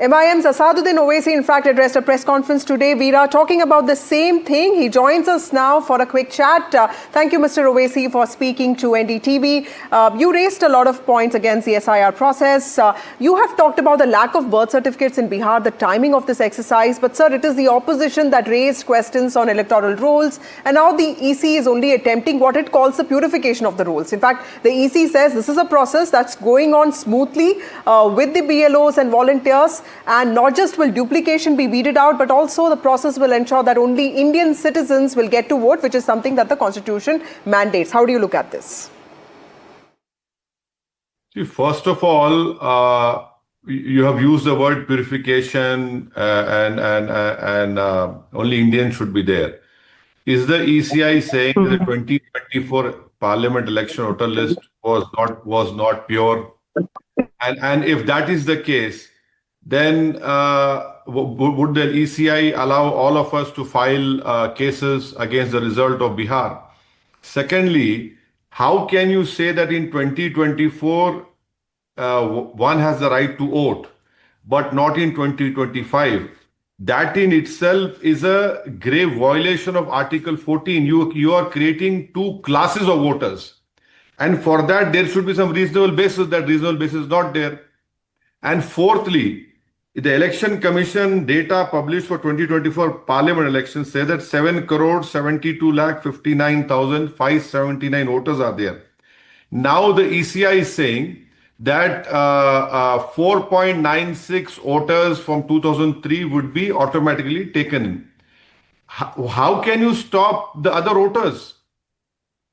MIM's Asaduddin Owaisi, in fact, addressed a press conference today. We are talking about the same thing. He joins us now for a quick chat. Thank you, Mr. Owaisi, for speaking to NDTV. You raised a lot of points against the SIR process. You have talked about the lack of birth certificates in Bihar, the timing of this exercise. But, sir, it is the opposition that raised questions on electoral rolls. And now the EC is only attempting what it calls the purification of the rolls. In fact, the EC says this is a process that's going on smoothly with the BLOs and volunteers. And not just will duplication be weeded out, but also the process will ensure that only Indian citizens will get to vote, which is something that the Constitution mandates. How do you look at this? See, first of all, you have used the word purification and only Indians should be there. Is the ECI saying the 2024 Parliament election voter list was not pure? And if that is the case, then would the ECI allow all of us to file cases against the result of Bihar? Secondly, how can you say that in 2024 one has the right to vote, but not in 2025? That in itself is a grave violation of Article 14. You are creating two classes of voters. And for that, there should be some reasonable basis. That reasonable basis is not there. And fourthly, the Election Commission data published for 2024 Parliament elections say that 7,72,59,579 voters are there. Now the ECI is saying that 4.96 voters from 2003 would be automatically taken in. How can you stop the other voters?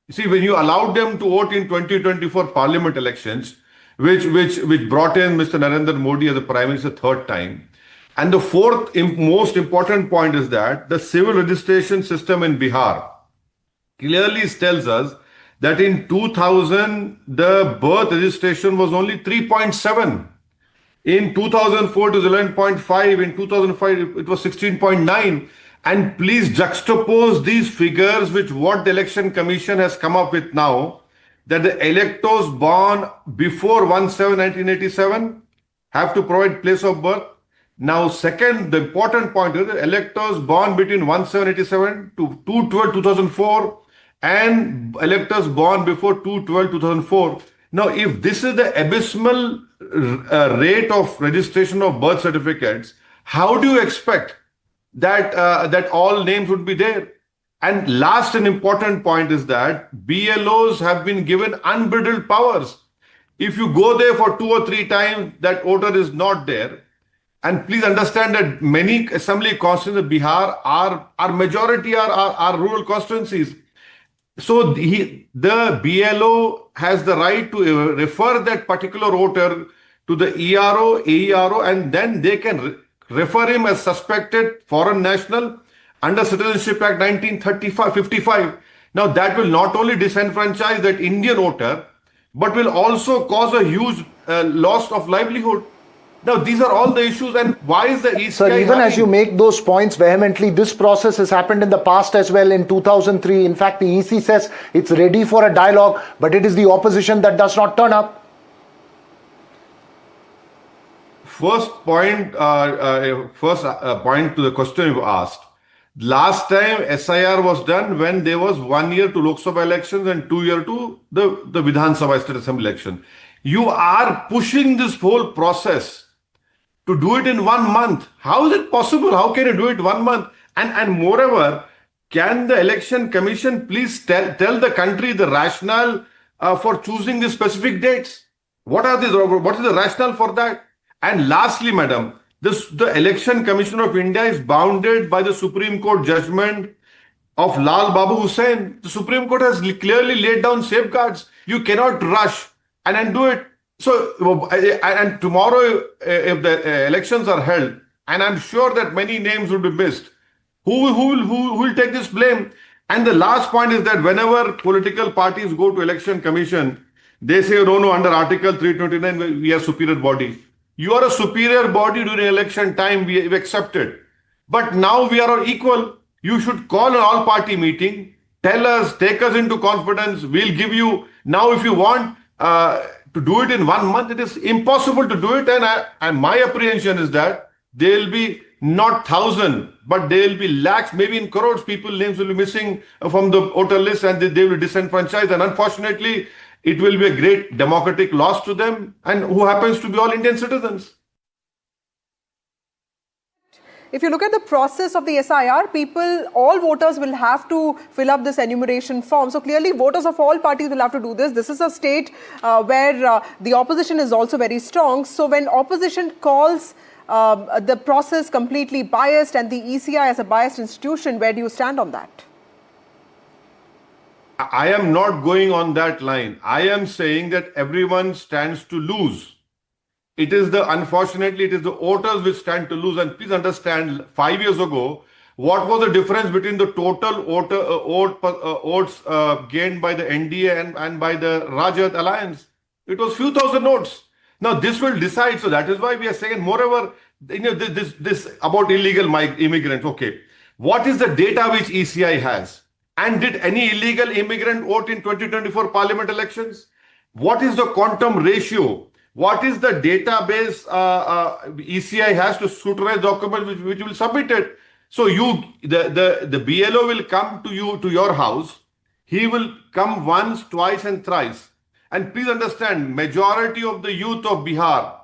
You see, when you allowed them to vote in 2024 Parliament elections, which brought in Mr. Narendra Modi as a Prime Minister third time. And the fourth most important point is that the civil registration system in Bihar clearly tells us that in 2000, the birth registration was only 3.7. In 2004, it was 11.5. In 2005, it was 16.9. And please juxtapose these figures with what the Election Commission has come up with now, that the electors born before 1/7/1987 have to provide place of birth. Now, second, the important point is the electors born between 1/7/87 to 2/12/2004 and electors born before 2/12/2004. Now, if this is the abysmal rate of registration of birth certificates, how do you expect that all names would be there? And last and important point is that BLOs have been given unbridled powers. If you go there for 2 or 3 times, that voter is not there. And please understand that many assembly constituencies in Bihar are majority are rural constituencies. So the BLO has the right to refer that particular voter to the ERO, AERO, and then they can refer him as suspected foreign national under Citizenship Act 1955. Now that will not only disenfranchise that Indian voter, but will also cause a huge loss of livelihood. Now these are all the issues, and why is the ECI Sir, even as you make those points vehemently, this process has happened in the past as well in 2003. In fact, the EC says it's ready for a dialogue, but it is the opposition that does not turn up. First point to the question you asked. Last time SIR was done when there was 1 year to Lok Sabha elections and 2 years to the Vidhan Sabha State Assembly election. You are pushing this whole process to do it in 1 month. How is it possible? How can you do it 1 month? And moreover, can the Election Commission please tell the country the rationale for choosing the specific dates? What is the rationale for that? And lastly, madam, the Election Commission of India is bounded by the Supreme Court judgment of Lal Babu Hussain. The Supreme Court has clearly laid down safeguards. You cannot rush and do it. So, and tomorrow, if the elections are held, and I'm sure that many names will be missed, who will take this blame? And the last point is that whenever political parties go to Election Commission, they say, no, under Article 329, we are superior body. You are a superior body during election time, we accept it. But now we are equal. You should call an all-party meeting, tell us, take us into confidence, we'll give you. Now if you want to do it in 1 month, it is impossible to do it. And my apprehension is that there will be not 1,000, but there will be lakhs, maybe in crores, people names will be missing from the voter list, and they will be disenfranchised. And unfortunately, it will be a great democratic loss to them, and who happens to be all Indian citizens. If you look at the process of the SIR, all voters will have to fill up this enumeration form. So clearly, voters of all parties will have to do this. This is a state where the opposition is also very strong. So when opposition calls the process completely biased and the ECI as a biased institution, where do you stand on that? I am not going on that line. I am saying that everyone stands to lose. Unfortunately, it is the voters which stand to lose. And please understand, 5 years ago, what was the difference between the total votes gained by the NDA and by the Rajat alliance? It was few thousand votes. Now this will decide. So that is why we are saying, moreover, this about illegal immigrants. Okay, what is the data which ECI has? And did any illegal immigrant vote in 2024 parliament elections? What is the quantum ratio? What is the database ECI has to scrutinize documents which will submit it? So the BLO will come to you, to your house. He will come once, twice and thrice. And please understand, majority of the youth of Bihar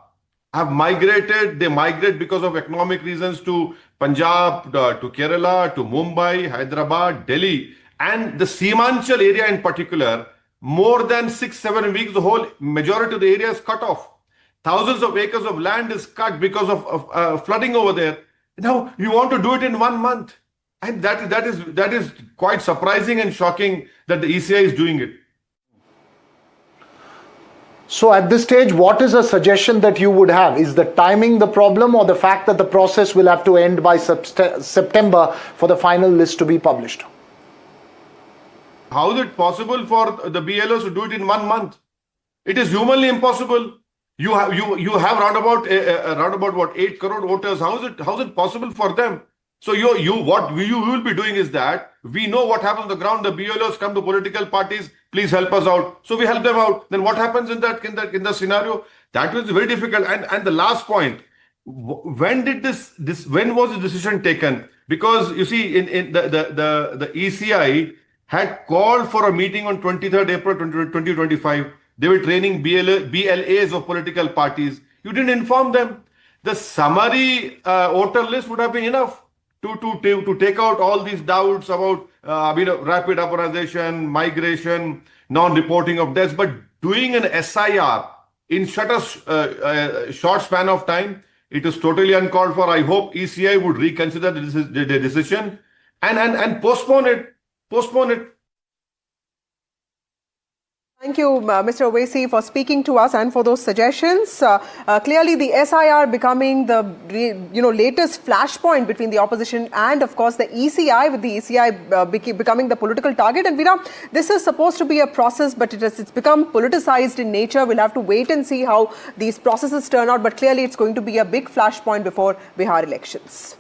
have migrated. They migrate because of economic reasons to Punjab, to Kerala, to Mumbai, Hyderabad, Delhi. And the Seemanchal area in particular, more than 6-7 weeks, the whole majority of the area is cut off. Thousands of acres of land is cut because of flooding over there. Now you want to do it in 1 month. And that is quite surprising and shocking that the ECI is doing it. So at this stage, what is a suggestion that you would have? Is the timing the problem, or the fact that the process will have to end by September for the final list to be published? How is it possible for the BLOs to do it in 1 month? It is humanly impossible. You have round about what, 8 crore voters. How is it possible for them? So what you will be doing is that we know what happens on the ground. The BLOs come to political parties. Please help us out. So we help them out. Then what happens in that scenario? That was very difficult. And the last point, when was the decision taken? Because you see, in the ECI had called for a meeting on 23rd April 2025. They were training BLAs of political parties. You didn't inform them. The summary voter list would have been enough to take out all these doubts about rapid urbanization, migration, non-reporting of deaths. But doing an SIR in such a short span of time, it is totally uncalled for. I hope ECI would reconsider the decision and postpone it. Thank you, Mr. Owaisi, for speaking to us and for those suggestions. Clearly, the SIR becoming the latest flashpoint between the opposition and, of course, the ECI, with the ECI becoming the political target. And Veera, this is supposed to be a process, but it's become politicized in nature. We'll have to wait and see how these processes turn out. But clearly, it's going to be a big flashpoint before Bihar elections.